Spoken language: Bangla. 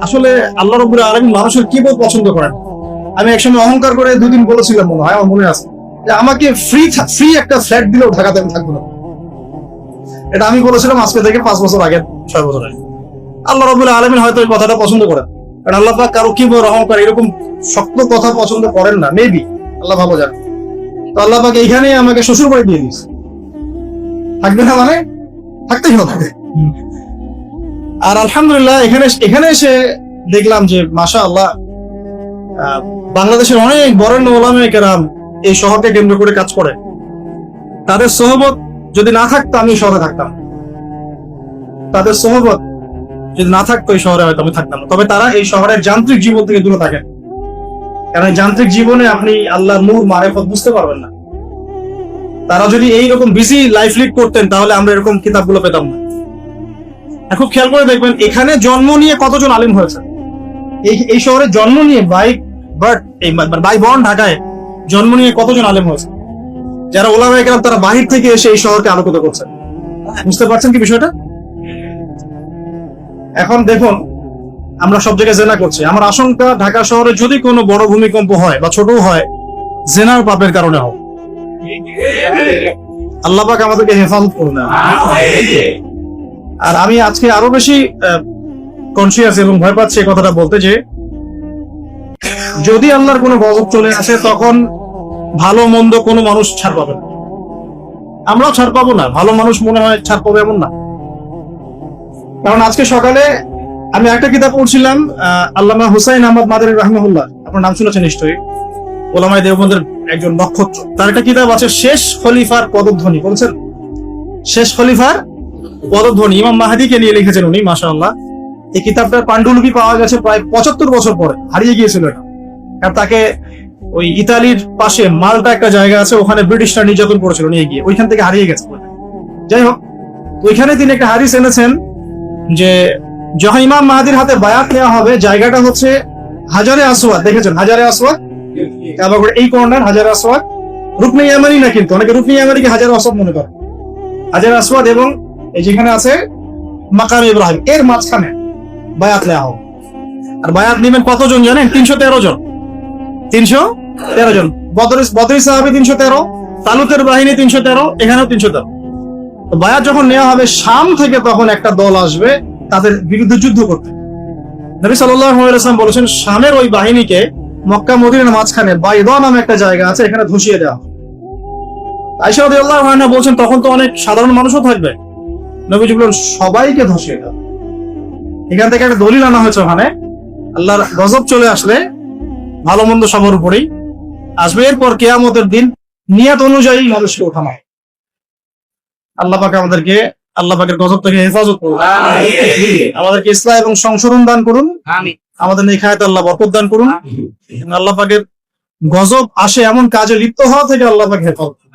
আসলে আল্লাহ রাব্বুল আলামিন মানুষের কি বোধ পছন্দ করেন। আমি একসময় অহংকার করে 2 দিন বলেছিলাম, মনে হয় আমার মনে আছে, যে আমাকে ফ্রি একটা ফ্ল্যাট দিলেও ঢাকাতে আমি থাকবো না। এটা আমি বলেছিলাম আজকে থেকে 5 বছর আগে, 6 বছর আগে। আল্লাহ রাব্বুল আলামিন হয়তো এই কথাটা পছন্দ করেন, কারণ আল্লাহ পাক কারো কি বোধ অহংকার এরকম শক্ত কথা পছন্দ করেন না, মেবি, আল্লাহ ভালো জানেন। তো আল্লাহ পাক এইখানেই আমাকে শ্বশুর বাড়ি দিয়ে দিয়েছে, থাকবে না মানে থাকতেই হবে। আর আলহামদুলিল্লাহ এখানে এসে দেখলাম যে মাশাআল্লাহ বাংলাদেশের অনেক বরেণ্য ওলামায়ে কেরাম এই শহরকে কেন্দ্র করে কাজ করে। তাদের সোহবত যদি না থাকতো আমি শহরে থাকতাম, তাদের সোহবত যদি না থাকতো এই শহরে হয়তো আমি থাকতাম না। তবে তারা এই শহরের যান্ত্রিক জীবন থেকে দূরে থাকেন, কারণ যান্ত্রিক জীবনে আপনি আল্লাহর নূর মারিফত বুঝতে পারবেন না। তারা যদি এইরকম বিজি লাইফ লিড করতেন তাহলে আমরা এরকম কিতাবগুলো পেতাম না। খুব খেয়াল করে দেখবেন এখানে জন্ম নিয়ে কতজন আলিম হয়েছে, এই শহরে জন্ম নিয়ে বাই বর্ন ঢাকায় জন্ম নিয়ে কতজন আলেম হয়েছে, যারা ওলামায়ে কেরাম তারা বাহির থেকে এসে এই শহরকে আলোকিত করছে। বুঝতে পারছেন কি বিষয়টা? এখন দেখুন, আমরা সব জায়গায় জেনা করছি। আমার আশঙ্কা ঢাকা শহরে যদি কোনো বড় ভূমিকম্প হয় বা ছোট হয়, জেনার পাপের কারণে হোক। আল্লাহ পাক আমাদেরকে হেফাজত করুন। আর আমি আজকে আরো বেশি কনসিয়াস এবং ভয় পাচ্ছি এই কথাটা বলতে, যে যদি আল্লাহর কোনো গজব চলে আসে তখন ভালো মন্দ কোনো মানুষ ছাড় পাবে না, আমরাও ছাড় পাবো না, ভালো মানুষ মনে হয় ছাড় পাবে এমন না। কারণ আজকে সকালে আমি একটা কিতাব পড়ছিলাম, আল্লামা হুসাইন আহমদ মাদানী রাহিমাহুল্লাহ, আপনার নাম শুনেছেন নিশ্চয়ই, ওলামায়ে দেওবন্দের একজন নক্ষত্র। তার একটা কিতাব আছে শেষ খলিফার পদধ্বনি, বলছেন শেষ খলিফার পদধ্বনি, ইমাম মাহদীকে নিয়ে লিখেছেন উনি, মাশাআল্লাহ। এই কিতাবটার পাণ্ডুলিপি পাওয়া গেছে প্রায় 75 বছর পরে, হারিয়ে গিয়েছিল এটা। কারণ তাকে ওই ইতালির পাশে মাল্টা একটা জায়গা আছে, ওখানে ব্রিটিশরা নির্যাতন করেছিল, নিয়ে গিয়ে ওইখান থেকে হারিয়ে গেছে। যাই হোক, ওইখানে তিনি একটা হাদিস এনেছেন যে যখন ইমাম মাহদীর হাতে বায়াত নেওয়া হবে, জায়গাটা হচ্ছে হাজারে আসওয়াদ, দেখেছেন হাজারে আসওয়াদ, কাবাগড় এই কর্নার হাজারে আসওয়াদ, রুকনে ইয়ামানি না, কিন্তু অনেকে রুকনে ইয়ামানিকে হাজারে আসওয়াদ মনে করে। হাজারে আসওয়াদ এবং এই যেখানে আছে মাকাম ইব্রাহিম, এর মাঝখানে বায়াত নেওয়া হবে। আর বায়াত নেবেন কতজন জানেন? 313 জন। 313 জন। বদরি সাহাবী 313, তালুতের বাহিনী 313, এখানেও 313। তো বায়াত যখন নেওয়া হবে শাম থেকে, তখন একটা দল আসবে তাদের বিরুদ্ধে যুদ্ধ করতে। নবী সাল্লাল্লাহু আলাইহি ওয়াসাল্লাম বলেছেন শামের ওই বাহিনীকে মক্কা মদিনার মাঝখানে বাইদা নামে একটা জায়গা আছে, এখানে ধসিয়ে দেওয়া হবে। আয়েশা রাদিয়াল্লাহু আনহা বলছেন তখন তো অনেক সাধারণ মানুষও থাকবে, নবীজি বলেন সবাইকে ধসিয়ে দাও। এখান থেকে একটা দলিল আনা হয়েছে, ওখানে আল্লাহর গজব চলে আসলে ভালো মন্দ সবার উপরেই আসবে। এরপর কিয়ামতের দিন নিয়ত অনুযায়ী মানুষকে ওঠানো হয়। আল্লাহ পাক আমাদেরকে আল্লাহ পাকের গজব থেকে হেফাজত করুন, আমাদেরকে ইসলাম এবং সংশোধন দান করুন, আমাদের নেখায়াতে আল্লাহ বরকত দান করুন। আল্লাহ পাকের গজব আসে এমন কাজে লিপ্ত হওয়া থেকে আল্লাহ পাক হেফাজত করুন।